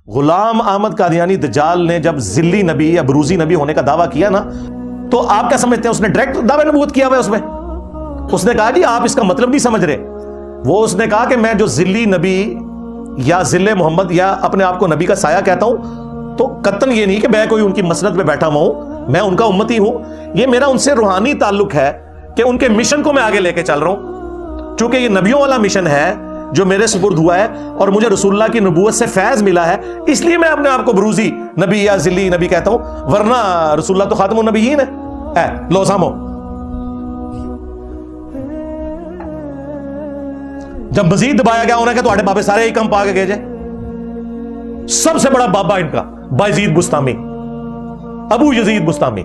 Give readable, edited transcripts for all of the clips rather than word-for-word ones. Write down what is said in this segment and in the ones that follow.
غلام احمد قادیانی دجال نے جب ذلی نبی یا بروزی نبی ہونے کا دعویٰ کیا نا، تو آپ کیا سمجھتے ہیں؟ اس نے ڈائریکٹ دعوی نبوت کیا ہوا ہے اس میں؟ اس نے کہا جی آپ اس کا مطلب نہیں سمجھ رہے. وہ اس نے کہا کہ میں جو ذلی نبی یا ذل محمد یا اپنے آپ کو نبی کا سایہ کہتا ہوں، تو قطعاً یہ نہیں کہ میں کوئی ان کی مسند پہ بیٹھا ہوا ہوں، میں ان کا امتی ہوں. یہ میرا ان سے روحانی تعلق ہے کہ ان کے مشن کو میں آگے لے کے چل رہا ہوں. چونکہ یہ نبیوں والا مشن ہے جو میرے سپرد ہوا ہے اور مجھے رسول اللہ کی نبوت سے فیض ملا ہے، اس لیے میں اپنے آپ کو بروزی نبی یا ذلی نبی کہتا ہوں، ورنہ رسول اللہ تو خاتم النبیین ہے. لو سامو، جب مزید دبایا گیا انہیں کہ تواڈے بابے سارے ہی کم پا کے گئے جے. سب سے بڑا بابا ان کا بایزید بستامی، ابو یزید بستامی،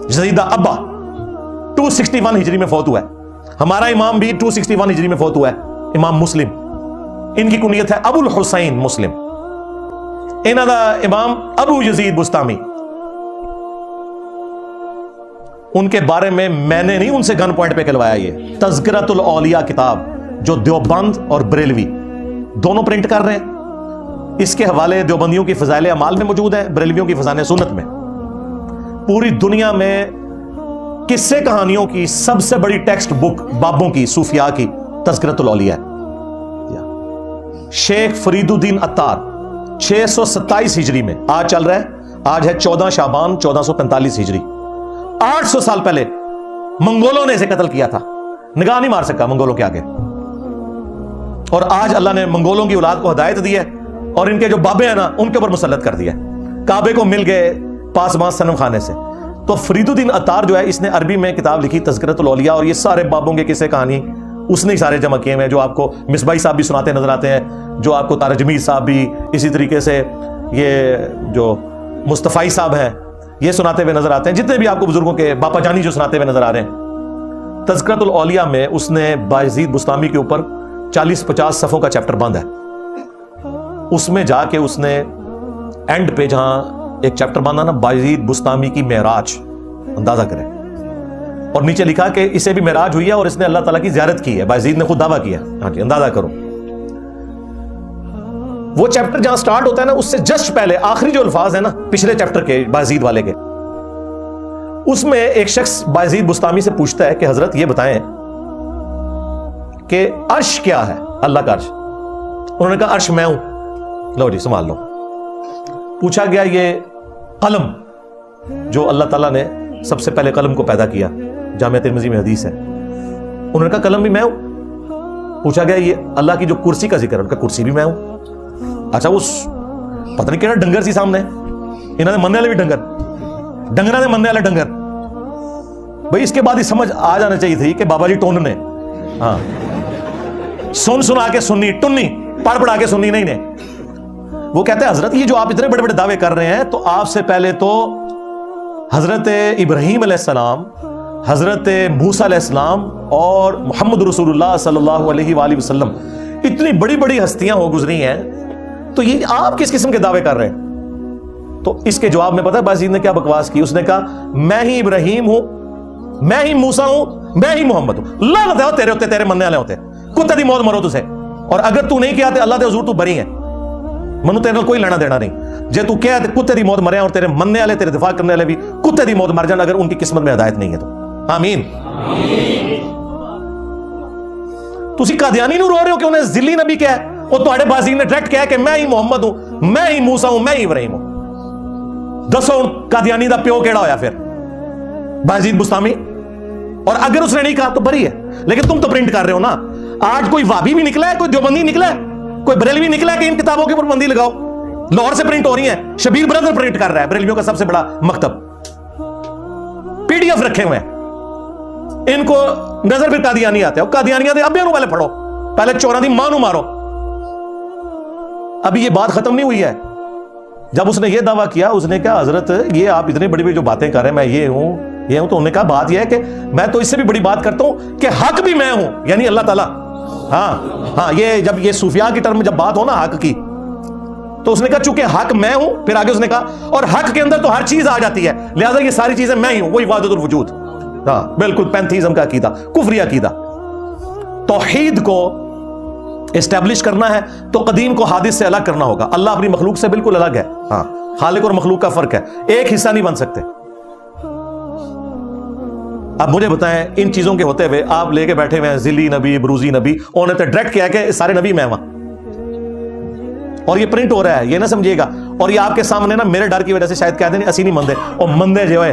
یزید دا ابا 261 ہجری میں فوت ہوا ہے. ہمارا امام بھی 261 ہجری میں فوت ہوا ہے، امام مسلم. ان کی کنیت ہے ابو الحسین مسلم. انہاں دا امام ابو یزید بستامی. ان کے بارے میں نے نہیں ان سے گن پوائنٹ پہ کھلوایا. یہ تذکرۃ الاولیاء کتاب جو دیوبند اور بریلوی دونوں پرنٹ کر رہے ہیں، اس کے حوالے دیوبندیوں کی فضائل اعمال میں موجود ہے، بریلویوں کی فضائل سنت میں. پوری دنیا میں قصے کہانیوں کی سب سے بڑی ٹیکسٹ بک بابوں کی، صوفیاء کی، تذکرۃ الاولیاء. شیخ فرید الدین عطار 627 ہجری میں، آج چل رہا ہے، آج ہے 14 شعبان 1445 ہجری. 800 سال پہلے منگولوں نے اسے قتل کیا تھا، نگاہ نہیں مار سکا منگولوں کے آگے. اور آج اللہ نے منگولوں کی اولاد کو ہدایت دی ہے اور ان کے جو بابے ہیں نا ان کے اوپر مسلط کر دیا. کعبے کو مل گئے پاسباں صنم خانے سے. تو فرید الدین عطار جو ہے، اس نے عربی میں کتاب لکھی تذکرۃ الاولیاء، اور یہ سارے بابوں کے قصے کہانی اس نے سارے جمع کیے ہوئے ہیں، جو آپ کو مصباحی صاحب بھی سناتے نظر آتے ہیں، جو آپ کو تارج میر صاحب بھی، اسی طریقے سے یہ جو مصطفی صاحب ہیں یہ سناتے ہوئے نظر آتے ہیں، جتنے بھی آپ کو بزرگوں کے باپا جانی جو سناتے ہوئے نظر آ رہے ہیں. تذکرۃ الاولیاء میں اس نے بایزید بستامی کے اوپر 40-50 صفحوں کا چیپٹر بند ہے. اس میں جا کے اس نے اینڈ پہ جہاں ایک چیپٹر باندھا نا، بایزید بستامی کی معراج، اندازہ کریں، اور نیچے لکھا کہ اسے بھی معراج ہوئی ہے اور اس نے اللہ تعالیٰ کی زیارت کی ہے. بایزید نے خود دعویٰ کیا. ہاں جی، اندازہ کرو. وہ چیپٹر جہاں سٹارٹ ہوتا ہے نا، اس سے جسٹ پہلے آخری جو الفاظ ہیں نا پچھلے چیپٹر کے بایزید والے کے، اس میں ایک شخص بایزید بستامی سے پوچھتا ہے کہ حضرت یہ بتائیں کہ عرش کیا ہے، اللہ کا عرش. انہوں نے کہا عرش میں ہوں. لو جی سنبھال لو. پوچھا گیا یہ قلم جو اللہ تعالیٰ نے سب سے پہلے قلم کو پیدا کیا، جامعہ ترمذی میں حدیث ہے، انہوں نے کہا قلم بھی میں ہوں. پوچھا گیا یہ اللہ کی جو کرسی کا ذکر ہے، ان کا کرسی بھی میں ہوں. اچھا وہ پتہ نہیں کہنا ڈنگر سی سامنے، انہوں نے مننے والے بھی ڈنگرہ نے مننے والے ڈنگر. بھائی اس کے بعد ہی سمجھ آ جانا چاہیے تھی کہ بابا جی ٹون نے، ہاں سنا کے سننی، ٹنی پڑھ پڑھا کے سننی نہیں نے. وہ کہتے ہیں حضرت یہ جو آپ اتنے بڑے بڑے دعوے کر رہے ہیں، تو آپ سے پہلے تو حضرت ابراہیم علیہ السلام، حضرت موسیٰ علیہ السلام اور محمد رسول اللہ صلی اللہ علیہ وآلہ وسلم، اتنی بڑی بڑی ہستیاں ہو گزری ہیں، تو یہ آپ کس قسم کے دعوے کر رہے ہیں؟ تو اس کے جواب میں پتہ ہے بایزید نے کیا بکواس کی؟ اس نے کہا میں ہی ابراہیم ہوں، میں ہی موسیٰ ہوں، میں ہی محمد ہوں. لعنت ہے تیرے ہوتے، تیرے مننے والے ہوتے، کتے دی موت مرو تسے. اور اگر تو نہیں کیا تو اللہ دے حضور تو بری ہے، منو تیرے کوئی لینا دینا نہیں. جے تو کیا ہے کتے دی موت مرے، اور تیرے مننے والے، تیرے دفاع کرنے والے بھی کتے دی موت مر جان اگر ان کی قسمت میں ہدایت نہیں ہے تو. آمین. تسی قادیانی نو رو رہے ہو کہ انہیں ذلی نبی کیا ہے، اور تواڈے بازی نے ڈائریکٹ کہا کہ میں ہی محمد ہوں، میں ہی موسیٰ ہوں، میں ہی ابراہیم ہوں. دسو قادیانی دا پیو کیڑا ہویا پھر؟ بایزید بستامی. اور اگر اس نے نہیں کہا تو بری ہے. لیکن تم تو پرنٹ کر رہے ہو نا. آج کوئی وابی بھی نکلا ہے، کوئی دیوبندی نکلا ہے، کوئی بریلوی نکلا ہے کہ ان کتابوں کے اوپر بندی لگاؤ. لاہور سے پرنٹ ہو رہی ہیں، شبیر برادر پرنٹ کر رہا ہے، بریلویوں کا سب سے بڑا مکتب. PDF رکھے ہوئے ہیں. ان کو نظر پھر قادیانی آتے ہیں، قادیانیاں دے ابے نو پہلے پڑھو، پہلے چوراں دی ماں نو مارو. ابھی یہ بات ختم نہیں ہوئی ہے. جب اس نے یہ دعویٰ کیا، اس نے کہا حضرت یہ آپ اتنے بڑی بڑی جو باتیں کر رہے ہیں، میں یہ ہوں یہ ہوں، تو انہوں نے کہا بات یہ ہے کہ میں تو اس سے بھی بڑی بات کرتا ہوں کہ حق بھی میں ہوں، یعنی اللہ تعالیٰ. ہاں یہ جب یہ صوفیاء کی ٹرم میں جب بات ہو نا حق کی، تو اس نے کہا چونکہ حق میں ہوں، پھر آگے اس نے کہا اور حق کے اندر تو ہر چیز آ جاتی ہے، لہذا یہ ساری چیزیں میں ہی ہوں، وہی وحدت الوجود. ہاں بالکل پینتھیزم کا عقیدہ، کفری عقیدہ. توحید کو اسٹیبلش کرنا ہے تو قدیم کو حادث سے الگ کرنا ہوگا. اللہ اپنی مخلوق سے بالکل الگ ہے. ہاں خالق اور مخلوق کا فرق ہے, ایک حصہ نہیں بن سکتے. اب مجھے بتائیں ان چیزوں کے ہوتے ہوئے آپ لے کے بیٹھے ہوئے ہیں ذلی نبی, بروزی نبی, انہوں نے ڈائریکٹ کیا کہ سارے نبی میں وہاں, اور یہ پرنٹ ہو رہا ہے, یہ نہ سمجھیے گا. اور یہ آپ کے سامنے نا میرے ڈر کی وجہ سے شاید کہتے ہیں اسی نہیں مندے, اور مندے جو ہے.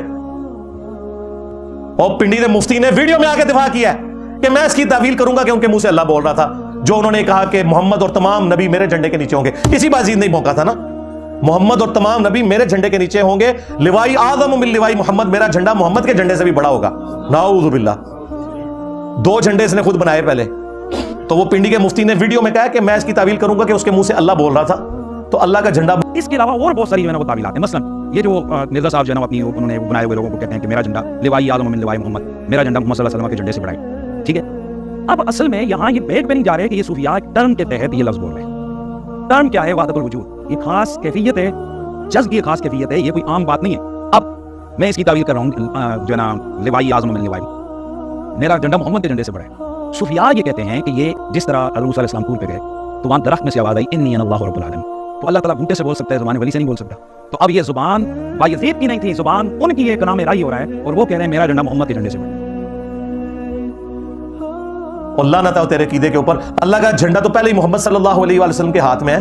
اور پنڈی دے مفتی نے ویڈیو میں آ کے دفاع کیا ہے کہ میں اس کی تعویل کروں گا کہ ان کے منہ سے اللہ بول رہا تھا, جو انہوں نے کہا کہ محمد اور تمام نبی میرے جھنڈے کے نیچے ہوں گے. اسی بازید نہیں موقع تھا نا, محمد اور تمام نبی میرے جھنڈے کے نیچے ہوں گے. لوائی اعظم من لوائی محمد, میرا جھنڈا محمد کے جھنڈے سے بھی بڑا ہوگا. نعوذ باللہ, 2 جھنڈے اس نے خود بنائے پہلے. تو وہ پنڈی کے مفتی نے ویڈیو میں کہا کہ میں اس کی تعویل کروں گا کہ اس کے منہ سے اللہ بول رہا تھا, تو اللہ کا جھنڈا. اس کے علاوہ اور بہت ساری جو ہے نا وہ تعویلات ہیں. مثلا یہ جو مرزا صاحب جو ہے نا اپنی انہوں نے بنائے ہوئے لوگوں کو کہتے ہیں کہ میرا جھنڈا لوائی اعظم من لوائی محمد, میرا جھنڈا محمد صلی اللہ علیہ وسلم کے جھنڈے سے بڑا ہے. ٹھیک ہے, اب اصل میں یہاں یہ بیٹ پہ نہیں جا رہے کہ یہ صوفیاء ٹرم کے تحت یہ لفظ بول رہے ہیں. ٹرم کیا ہے؟ وحدت الوجود, یہ خاص کیفیت ہے, جذب کی خاص کیفیت ہے, یہ کوئی عام بات نہیں ہے. اب میں اس کی تعویل کر رہا ہوں جو ہے نا لوائی اعظم من لوائی, میرا جھنڈا محمد کے جھنڈے سے بڑا ہے. صوفیاء یہ کہتے ہیں کہ یہ جس طرح حضور صلی اللہ علیہ وسلم طور پہ گئے تو وہاں درخت میں سے آواز آئی انی انا اللہ رب العالمین, تو اللہ تعالیٰ بوٹے سے بول سکتا ہے, زبان ولی سے نہیں بول سکتا. تو اب یہ زبان بایزید کی نہیں تھی, زبان ان کی ایک نام رائی ہو رہا ہے, اور وہ کہہ رہے ہیں میرا جھنڈا محمد کے جھنڈے سے بڑا ہے. اللہ نہ تھا تیرے عقیدے کے اوپر. اللہ کا جھنڈا تو پہلے ہی محمد صلی اللہ علیہ وآلہ وسلم کے ہاتھ میں ہے,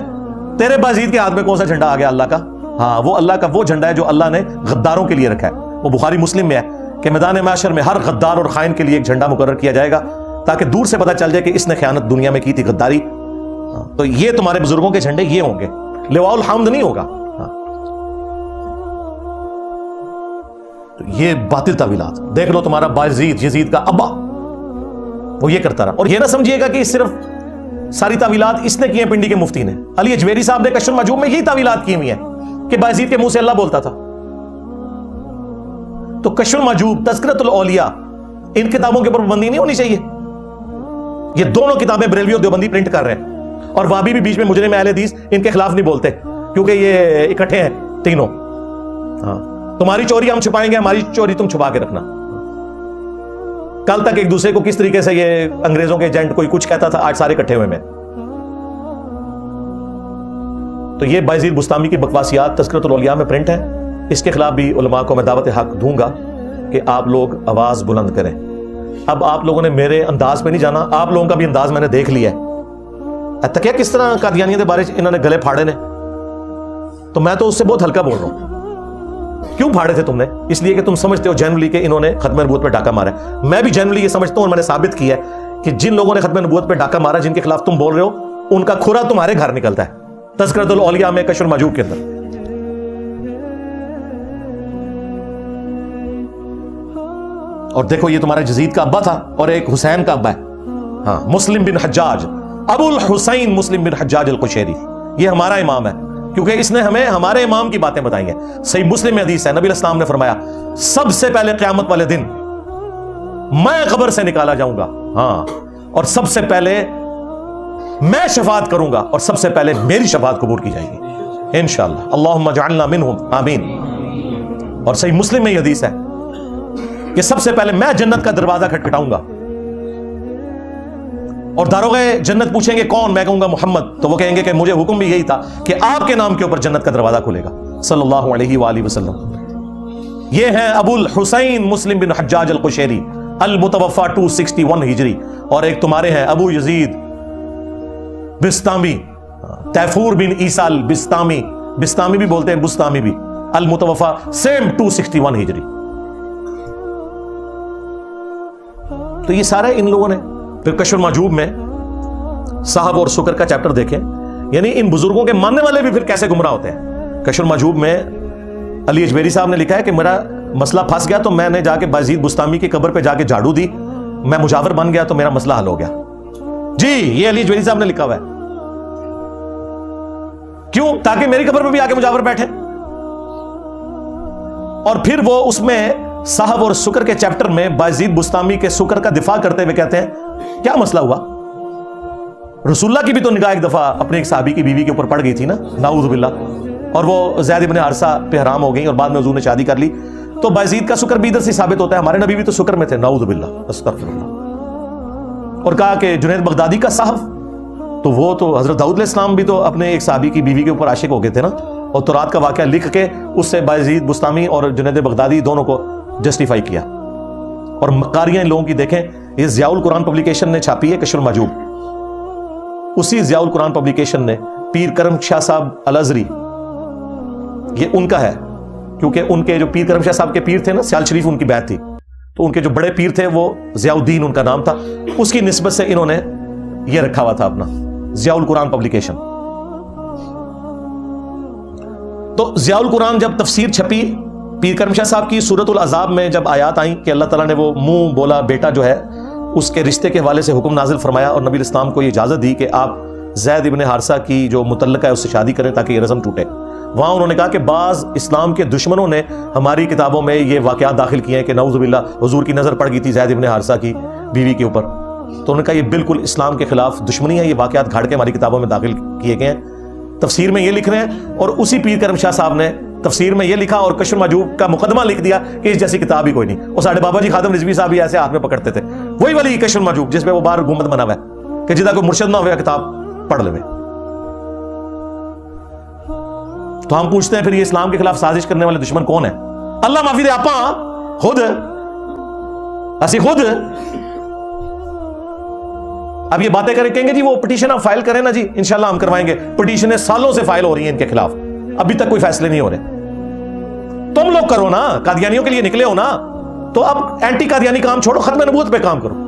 تیرے بازید کے ہاتھ میں کون سا جھنڈا آ گیا اللہ کا؟ ہاں وہ اللہ کا وہ جھنڈا ہے جو اللہ نے غداروں کے لیے رکھا ہے. وہ بخاری مسلم میں ہے کہ میدان معاشر میں ہر غدار اور خائن کے لیے ایک جھنڈا مقرر کیا جائے گا, تاکہ دور سے پتہ چل جائے کہ اس نے خیانت دنیا میں کی تھی, غداری. تو یہ تمہارے بزرگوں کے جھنڈے یہ ہوں گے, لواء الحمد نہیں ہوگا. تو یہ باطل تعویلات دیکھ لو. تمہارا بازید یزید کا ابا وہ یہ کرتا رہا. اور یہ نہ سمجھیے گا کہ صرف ساری تعویلات اس نے کی ہیں پنڈی کے مفتی نے. علی اجویری صاحب نے کشف المحجوب میں یہی تعویلات کی ہوئی ہیں کہ بازید کے منہ سے اللہ بولتا تھا. تو کشف المحجوب, تذکرۃ الاولیاء, ان کتابوں کے اوپر پابندی نہیں ہونی چاہیے. یہ دونوں کتابیں بریلوی اور دیوبندی پرنٹ کر رہے ہیں, اور وہابی بھی بیچ میں مجرم اہل حدیث ان کے خلاف نہیں بولتے, کیونکہ یہ اکٹھے ہیں تینوں. ہاں تمہاری چوری ہم چھپائیں گے, ہماری چوری تم چھپا کے رکھنا. کل تک ایک دوسرے کو کس طریقے سے یہ انگریزوں کے ایجنٹ کوئی کچھ کہتا تھا, آج سارے اکٹھے ہوئے میں. تو یہ بایزید بستامی کی بکواسیات تذکرۃ الاولیاء میں پرنٹ ہے. اس کے خلاف بھی علماء کو میں دعوت حق دوں گا کہ آپ لوگ آواز بلند کریں. اب آپ لوگوں نے میرے انداز پہ نہیں جانا, آپ لوگوں کا بھی انداز میں نے دیکھ لیا ہے. تکیا کس طرح قادیانیوں کے بارے انہوں نے گلے پھاڑے نے, تو میں تو اس سے بہت ہلکا بول رہا ہوں. کیوں پھاڑے تھے تم نے؟ اس لیے کہ تم سمجھتے ہو جنرلی کہ انہوں نے ختم نبوت پہ ڈاکہ مارا ہے. میں بھی جنرلی یہ سمجھتا ہوں, اور میں نے ثابت کیا ہے کہ جن لوگوں نے ختم نبوت پہ ڈاکہ مارا, جن کے خلاف تم بول رہے ہو, ان کا کھرا تمہارے گھر نکلتا ہے. تذکرۃ الاولیاء میں کشف المحجوب کے اندر. اور دیکھو یہ تمہارا یزید کا ابا تھا اور ایک حسین کا ابا ہے. ہاں مسلم بن حجاج, ابو الحسین مسلم بن حجاج القشیری, یہ ہمارا امام ہے, کیونکہ اس نے ہمیں ہمارے امام کی باتیں بتائی ہیں. صحیح مسلم میں حدیث ہے, نبی علیہ السلام نے فرمایا سب سے پہلے قیامت والے دن میں قبر سے نکالا جاؤں گا, ہاں, اور سب سے پہلے میں شفاعت کروں گا, اور سب سے پہلے میری شفاعت قبول کی جائے گی انشاءاللہ. اللہم اجعلنا منہم آمین. اور صحیح مسلم میں یہ حدیث ہے کہ سب سے پہلے میں جنت کا دروازہ کھٹکھٹاؤں گا, اور داروغ جنت پوچھیں گے کون, میں کہوں گا محمد, تو وہ کہیں گے کہ مجھے حکم بھی یہی تھا کہ آپ کے نام کے اوپر جنت کا دروازہ کھلے گا, صلی اللہ علیہ وآلہ وسلم. یہ ہیں ابو الحسین مسلم بن حجاج القشیری, المتوفا 261 ہجری. اور ایک تمہارے ہیں ابو یزید بستامی, تیفور بن عیسیٰ البستامی, بستامی بھی بولتے ہیں بستامی بھی, المتوفا سیم 261 ہجری. تو یہ سارے ان لوگوں نے. پھر کشف المحجوب میں صاحب اور سکر کا چیپٹر دیکھیں, یعنی ان بزرگوں کے ماننے والے بھی پھر کیسے گمراہ ہوتے ہیں. کشف المحجوب میں علی اجویری صاحب نے لکھا ہے کہ میرا مسئلہ پھنس گیا تو میں نے جا کے بازید بستامی کی قبر پہ جا کے جھاڑو دی, میں مجاور بن گیا تو میرا مسئلہ حل ہو گیا. جی یہ علی اجویری صاحب نے لکھا ہوا ہے. کیوں؟ تاکہ میری قبر پہ بھی آ کے مجاور بیٹھے. اور پھر وہ اس میں صاحب اور سکر کے چیپٹر میں بازید بستامی کے سکر کا دفاع کرتے ہوئے کہتے ہیں کیا مسئلہ ہوا, رسول اللہ کی بھی تو نگاہ ایک دفعہ اپنے ایک صحابی کی بیوی کے اوپر پڑ گئی تھی نا, نعوذ باللہ, اور وہ زید بن حارثہ پہ حرام ہو گئی اور بعد میں حضور نے شادی کر لی. تو بازید کا سکر بھی ادھر سے ثابت ہوتا ہے, ہمارے نبی بھی تو سکر میں تھے, نعوذ باللہ, استغفر اللہ. اور کہا کہ جنید بغدادی کا صحف تو وہ تو حضرت داؤد علیہ السلام بھی تو اپنے ایک صحابی کی بیوی کے اوپر عاشق ہو گئے تھے نا، اور تورات کا واقعہ لکھ کے اس سے بایزید بستامی اور جنید بغدادی دونوں کو جسٹیفائی کیا. اور مکاریاں ان لوگوں کی دیکھیں، یہ ضیاء القرآن پبلیکیشن نے چھاپی ہے کشف المحجوب. اسی ضیاء القرآن پبلیکیشن نے پیر کرم شاہ صاحب الازری، یہ ان کا ہے کیونکہ ان کے جو پیر کرم شاہ صاحب کے پیر تھے نا، سیال شریف ان کی بیعت تھی، تو ان کے جو بڑے پیر تھے وہ ضیاء الدین ان کا نام تھا، اس کی نسبت سے انہوں نے یہ رکھا ہوا تھا اپنا ضیاء القرآن پبلیکیشن. تو ضیاء القرآن جب تفسیر چھپی، پیر کرم شاہ صاحب کی سورۃ العذاب میں جب آیات آئیں کہ اللہ تعالیٰ نے وہ منہ بولا بیٹا جو ہے اس کے رشتے کے حوالے سے حکم نازل فرمایا، اور نبی اسلام کو یہ اجازت دی کہ آپ زید ابن حارثہ کی جو متعلقہ ہے اس سے شادی کریں تاکہ یہ رسم ٹوٹے. وہاں انہوں نے کہا کہ بعض اسلام کے دشمنوں نے ہماری کتابوں میں یہ واقعات داخل کیے ہیں کہ نعوذ باللہ حضور کی نظر پڑ گئی تھی زید ابن حارثہ کی بیوی کے اوپر. تو انہوں نے کہا یہ بالکل اسلام کے خلاف دشمنی ہے، یہ واقعات گھاڑ کے ہماری کتابوں میں داخل کیے گئے ہیں. تفسیر میں یہ لکھ رہے ہیں، اور اسی پیر کرم شاہ صاحب نے تفسیر میں یہ لکھا اور کشف المحجوب کا مقدمہ لکھ دیا کہ اس جیسی کتاب ہی کوئی نہیں. اور ساڑھے بابا جی خادم رضوی صاحب بھی ایسے ہاتھ میں پکڑتے تھے، وہی والی کشف المحجوب جس پہ وہ بار گنبد بنا ہوا ہے کہ جدا کوئی مرشد نہ ہوا کتاب پڑھ لے. تو ہم پوچھتے ہیں پھر یہ اسلام کے خلاف سازش کرنے والے دشمن کون ہیں؟ اللہ معافی دے، آپ خود اسی خود اب یہ باتیں کریں، کہیں گے جی وہ پٹیشن آپ فائل کریں نا جی، انشاءاللہ ہم کروائیں گے. پٹیشنیں سالوں سے فائل ہو رہی ہیں ان کے خلاف، ابھی تک کوئی فیصلے نہیں ہو رہے. تم لوگ کرو نا، قادیانیوں کے لیے نکلے ہو نا، تو اب اینٹی قادیانی کام چھوڑو، ختم نبوت پہ کام کرو.